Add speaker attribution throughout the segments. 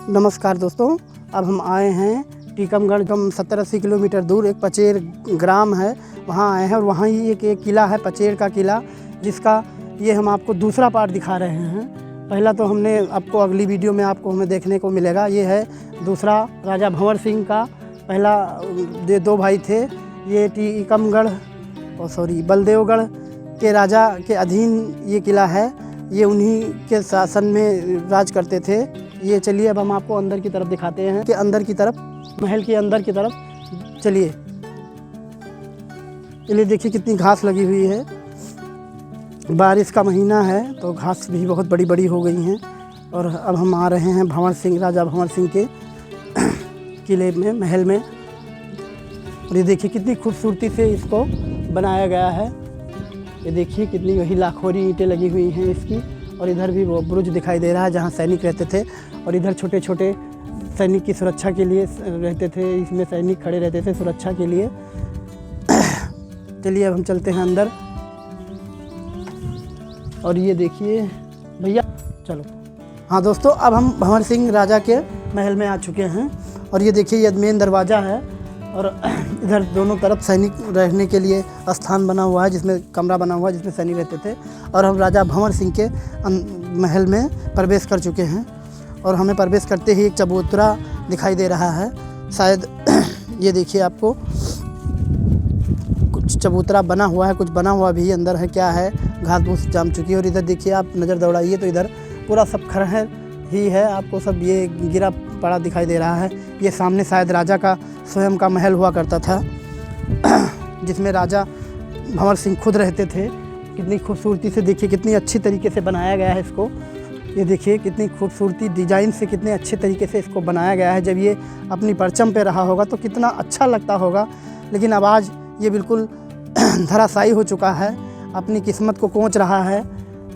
Speaker 1: नमस्कार दोस्तों, अब हम आए हैं टीकमगढ़, कम 70-80 किलोमीटर दूर एक पचेर ग्राम है, वहाँ आए हैं। और वहाँ ही एक किला है, पचेर का किला, जिसका ये हम आपको दूसरा पार्ट दिखा रहे हैं। पहला तो हमने आपको अगली वीडियो में आपको हमें देखने को मिलेगा। ये है दूसरा, राजा भंवर सिंह का। पहला ये दो भाई थे, ये टीकमगढ़ बलदेवगढ़ के राजा के अधीन ये किला है। ये उन्हीं के शासन में राज करते थे। ये चलिए अब हम आपको अंदर की तरफ दिखाते हैं कि अंदर की तरफ, महल के अंदर की तरफ चलिए। चलिए देखिए कितनी घास लगी हुई है। बारिश का महीना है तो घास भी बहुत बड़ी बड़ी हो गई हैं। और अब हम आ रहे हैं भंवर सिंह, राजा भंवर सिंह के किले में, महल में। और ये देखिए कितनी खूबसूरती से इसको बनाया गया है। ये देखिए कितनी वही लाखोरी ईंटें लगी हुई हैं इसकी। और इधर भी वो बुर्ज दिखाई दे रहा है जहाँ सैनिक रहते थे। और इधर छोटे छोटे सैनिक की सुरक्षा के लिए रहते थे, इसमें सैनिक खड़े रहते थे सुरक्षा के लिए। चलिए अब हम चलते हैं अंदर। और ये देखिए भैया, चलो। हाँ दोस्तों, अब हम भंवर सिंह राजा के महल में आ चुके हैं। और ये देखिए ये मेन दरवाज़ा है। और इधर दोनों तरफ सैनिक रहने के लिए स्थान बना हुआ है, जिसमें कमरा बना हुआ है जिसमें सैनिक रहते थे। और हम राजा भंवर सिंह के महल में प्रवेश कर चुके हैं। और हमें प्रवेश करते ही एक चबूतरा दिखाई दे रहा है, शायद ये देखिए आपको कुछ चबूतरा बना हुआ है, कुछ बना हुआ भी अंदर है। क्या है, घास फूस जाम चुकी है। और इधर देखिए आप नज़र दौड़ाइए तो इधर पूरा सब खरहर ही है, आपको सब ये गिरा पड़ा दिखाई दे रहा है। ये सामने शायद राजा का स्वयं का महल हुआ करता था, जिसमें राजा भंवर सिंह खुद रहते थे। कितनी खूबसूरती से देखिए, कितनी अच्छी तरीके से बनाया गया है इसको। ये देखिए कितनी खूबसूरती डिज़ाइन से, कितने अच्छे तरीके से इसको बनाया गया है। जब ये अपनी परचम पे रहा होगा तो कितना अच्छा लगता होगा। लेकिन अब आज ये बिल्कुल धराशायी हो चुका है, अपनी किस्मत को कोंच रहा है।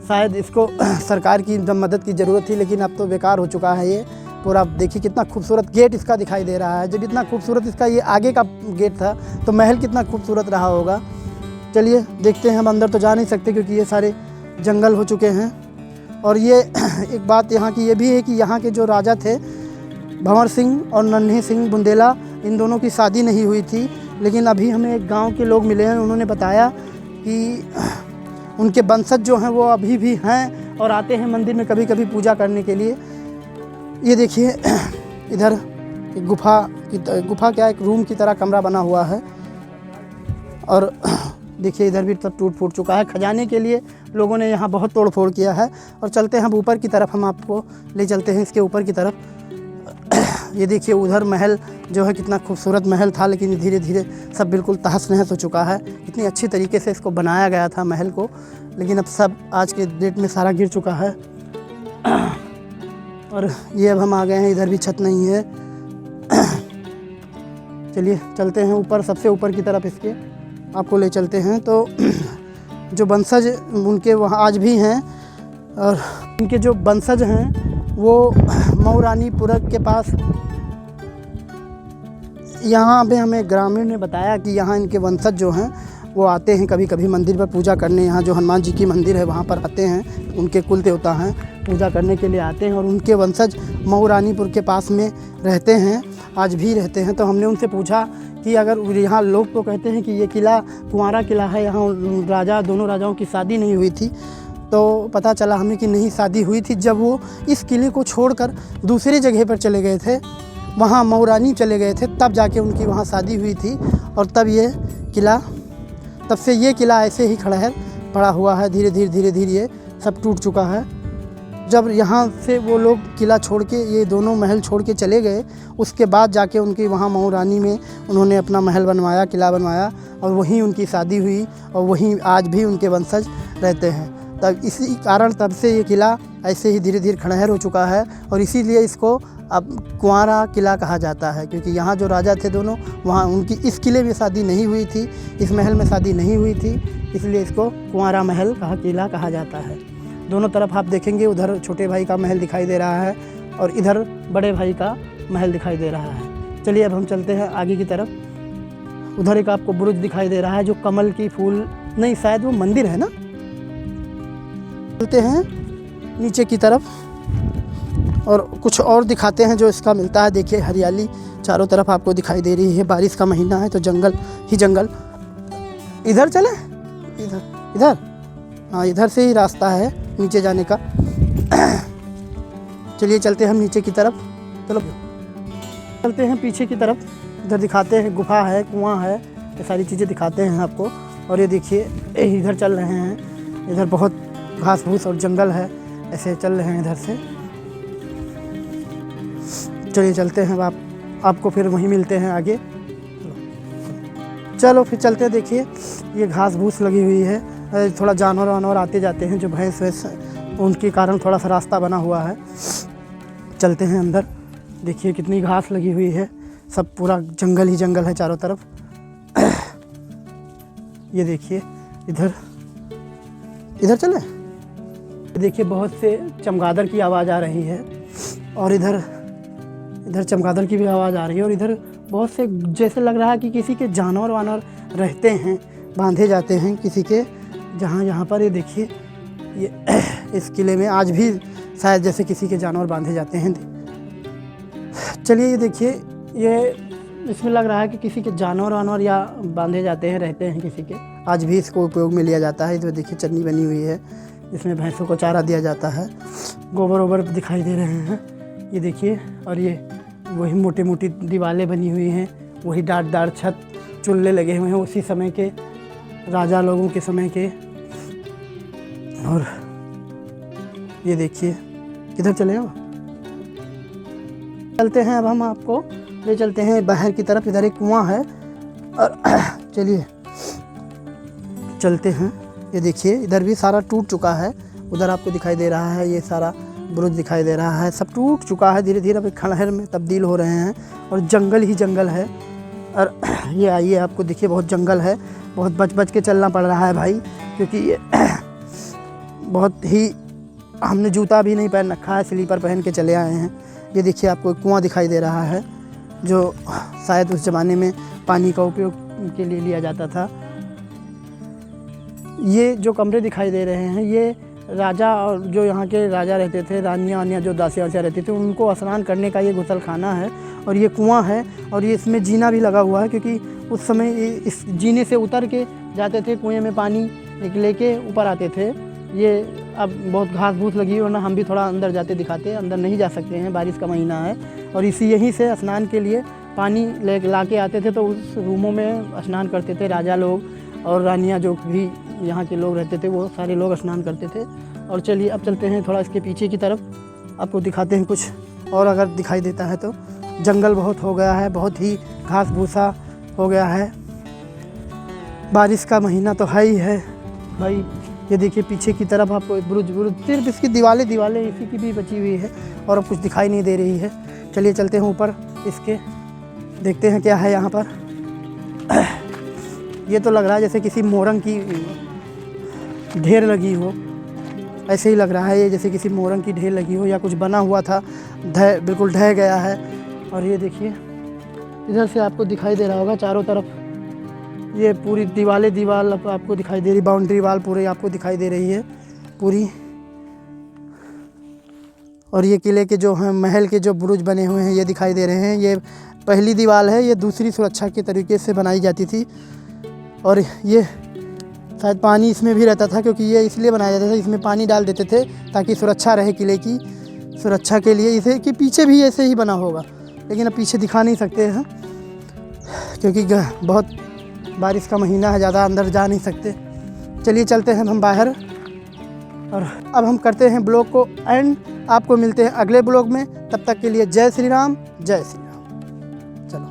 Speaker 1: शायद इसको सरकार की जब मदद की ज़रूरत थी, लेकिन अब तो बेकार हो चुका है ये पूरा। देखिए कितना खूबसूरत गेट इसका दिखाई दे रहा है। जब इतना खूबसूरत इसका ये आगे का गेट था तो महल कितना खूबसूरत रहा होगा। चलिए देखते हैं। हम अंदर तो जा नहीं सकते क्योंकि ये सारे जंगल हो चुके हैं। और ये एक बात यहाँ की ये भी है कि यहाँ के जो राजा थे, भंवर सिंह और नन्हे सिंह बुंदेला, इन दोनों की शादी नहीं हुई थी। लेकिन अभी हमें एक गाँव के लोग मिले हैं, उन्होंने बताया कि उनके वंशज जो हैं वो अभी भी हैं और आते हैं मंदिर में कभी कभी पूजा करने के लिए। ये देखिए इधर एक गुफा क्या, एक रूम की तरह कमरा बना हुआ है। और देखिए इधर भी सब टूट फूट चुका है। खजाने के लिए लोगों ने यहाँ बहुत तोड़ फोड़ किया है। और चलते हैं अब ऊपर की तरफ, हम आपको ले चलते हैं इसके ऊपर की तरफ। ये देखिए उधर महल जो है, कितना खूबसूरत महल था, लेकिन धीरे धीरे सब बिल्कुल तहस नहस हो चुका है। इतनी अच्छी तरीके से इसको बनाया गया था महल को, लेकिन अब सब आज के डेट में सारा गिर चुका है। और ये अब हम आ गए हैं, इधर भी छत नहीं है। चलिए चलते हैं ऊपर, सबसे ऊपर की तरफ इसके आपको ले चलते हैं। तो जो वंशज उनके वहाँ आज भी हैं, और उनके जो वंशज हैं वो मऊरानीपुर के पास, यहाँ पे हमें ग्रामीण ने बताया कि यहाँ इनके वंशज जो हैं वो आते हैं कभी कभी मंदिर पर पूजा करने। यहाँ जो हनुमान जी की मंदिर है वहाँ पर आते हैं, उनके कुल देवता हैं, पूजा करने के लिए आते हैं। और उनके वंशज मऊरानीपुर के पास में रहते हैं, आज भी रहते हैं। तो हमने उनसे पूछा कि अगर यहाँ लोग तो कहते हैं कि ये किला कुंवारा किला है, यहाँ दोनों राजाओं की शादी नहीं हुई थी। तो पता चला हमें कि नहीं, शादी हुई थी जब वो इस किले को छोड़कर दूसरी जगह पर चले गए थे, वहाँ मऊरानी चले गए थे, तब जाके उनकी वहाँ शादी हुई थी। और तब से ये किला ऐसे ही खड़ा है, पड़ा हुआ है। धीरे धीरे ये सब टूट चुका है। जब यहाँ से वो लोग किला छोड़ के, ये दोनों महल छोड़ के चले गए, उसके बाद जाके उनकी वहाँ मऊरानी में उन्होंने अपना महल बनवाया, किला बनवाया, और वहीं उनकी शादी हुई। और वहीं आज भी उनके वंशज रहते हैं। तब इसी कारण तब से ये किला ऐसे ही धीरे धीरे खंडहर हो चुका है। और इसीलिए इसको अब कुंवारा किला कहा जाता है, क्योंकि यहाँ जो राजा थे दोनों, वहाँ उनकी इस किले में शादी नहीं हुई थी, इस महल में शादी नहीं हुई थी, इसलिए इसको कुंवारा महल किला कहा जाता है। दोनों तरफ आप देखेंगे, उधर छोटे भाई का महल दिखाई दे रहा है और इधर बड़े भाई का महल दिखाई दे रहा है। चलिए अब हम चलते हैं आगे की तरफ। उधर एक आपको बुरुज दिखाई दे रहा है, जो कमल की फूल, नहीं शायद वो मंदिर है ना। चलते हैं नीचे की तरफ। और कुछ और दिखाते हैं जो इसका मिलता है। देखिए हरियाली चारों तरफ आपको दिखाई दे रही है। बारिश का महीना है तो जंगल ही जंगल। इधर चले, इधर इधर, हाँ इधर से ही रास्ता है नीचे जाने का। चलिए चलते हैं हम नीचे की तरफ। चलो चलते हैं पीछे की तरफ। इधर दिखाते हैं गुफा है, कुआं है, ये सारी चीज़ें दिखाते हैं आपको। और ये देखिए इधर चल रहे हैं, इधर बहुत घास फूस और जंगल है, ऐसे चल रहे हैं इधर से। चलिए चलते हैं, आपको फिर वहीं मिलते हैं आगे। चलो फिर चलते हैं। देखिए ये घास फूस लगी हुई है, थोड़ा जानवर वानवर आते जाते हैं जो भैंस वैंस, उनके कारण थोड़ा सा रास्ता बना हुआ है। चलते हैं अंदर। देखिए कितनी घास लगी हुई है, सब पूरा जंगल ही जंगल है चारों तरफ। ये देखिए इधर चले। देखिए बहुत से चमगादड़ की आवाज़ आ रही है और इधर चमगादड़ की भी आवाज़ आ रही है। और इधर बहुत से, जैसे लग रहा है कि किसी के जानवर वानवर रहते हैं, बांधे जाते हैं किसी के, यहाँ पर। ये देखिए ये इस किले में आज भी शायद जैसे किसी के जानवर बांधे जाते हैं। चलिए ये देखिए, ये इसमें लग रहा है कि किसी के जानवर वानवर या बांधे जाते हैं, रहते हैं किसी के, आज भी इसको उपयोग में लिया जाता है। तो देखिए चन्नी बनी हुई है, इसमें भैंसों को चारा दिया जाता है। गोबर वोबर दिखाई दे रहे हैं, ये देखिए। और ये वही मोटी मोटी दीवारें बनी हुई हैं, वही डाट छत चूल्हे लगे हुए हैं उसी समय के, राजा लोगों के समय के। और ये देखिए किधर चले हो, चलते हैं अब हम आपको ले चलते हैं बाहर की तरफ। इधर एक कुआं है और चलिए चलते हैं। ये देखिए इधर भी सारा टूट चुका है, उधर आपको दिखाई दे रहा है, ये सारा बुरुज दिखाई दे रहा है, सब टूट चुका है। धीरे धीरे अब खंडहर में तब्दील हो रहे हैं और जंगल ही जंगल है। और ये आइए आपको देखिए बहुत जंगल है, बहुत बच के चलना पड़ रहा है भाई, क्योंकि ये बहुत ही, हमने जूता भी नहीं पहन रखा है, स्लीपर पहन के चले आए हैं। ये देखिए आपको एक कुआं दिखाई दे रहा है जो शायद उस ज़माने में पानी का उपयोग के लिए लिया जाता था। ये जो कमरे दिखाई दे रहे हैं, ये राजा और जो यहाँ के राजा रहते थे, रानियाँ वानियाँ जो दासियाँ वासियाँ रहती थी, उनको स्नान करने का ये गुसलखाना है। और ये कुआं है और ये इसमें जीना भी लगा हुआ है, क्योंकि उस समय इस जीने से उतर के जाते थे, कुएँ में पानी लेके ऊपर आते थे। ये अब बहुत घास फूस लगी, वरना हम भी थोड़ा अंदर जाते दिखाते हैं। अंदर नहीं जा सकते हैं, बारिश का महीना है। और यहीं से स्नान के लिए पानी ला के आते थे, तो उस रूमों में स्नान करते थे राजा लोग और रानियाँ, जो भी यहाँ के लोग रहते थे, वो सारे लोग स्नान करते थे। और चलिए अब चलते हैं थोड़ा इसके पीछे की तरफ, आपको दिखाते हैं कुछ और अगर दिखाई देता है तो। जंगल बहुत हो गया है, बहुत ही घास भूसा हो गया है, बारिश का महीना तो है ही है भाई। ये देखिए पीछे की तरफ आपको बुरुज सिर्फ इसकी दीवारें इसी की भी बची हुई है और अब कुछ दिखाई नहीं दे रही है। चलिए चलते हैं ऊपर इसके, देखते हैं क्या है यहाँ पर। ये तो लग रहा है जैसे किसी मोरंग की ढेर लगी हो, ऐसे ही लग रहा है ये, जैसे किसी मोरंग की ढेर लगी हो या कुछ बना हुआ था, बिल्कुल ढह गया है। और ये देखिए इधर से आपको दिखाई दे रहा होगा चारों तरफ, ये पूरी दीवार आपको दिखाई दे रही, बाउंड्री वाल पूरी आपको दिखाई दे रही है पूरी। और ये किले के जो हैं, महल के जो बुरुज बने हुए हैं, ये दिखाई दे रहे हैं। ये पहली दीवार है, ये दूसरी सुरक्षा के तरीके से बनाई जाती थी। और ये शायद पानी इसमें भी रहता था, क्योंकि ये इसलिए बनाया जाता था, इसमें पानी डाल देते थे ताकि सुरक्षा रहे, किले की सुरक्षा के लिए। इसे कि पीछे भी ऐसे ही बना होगा, लेकिन अब पीछे दिखा नहीं सकते हैं क्योंकि बहुत बारिश का महीना है, ज़्यादा अंदर जा नहीं सकते। चलिए चलते हैं हम बाहर और अब हम करते हैं ब्लॉग को एंड। आपको मिलते हैं अगले ब्लॉग में, तब तक के लिए जय श्री राम, जय श्री राम। चलो।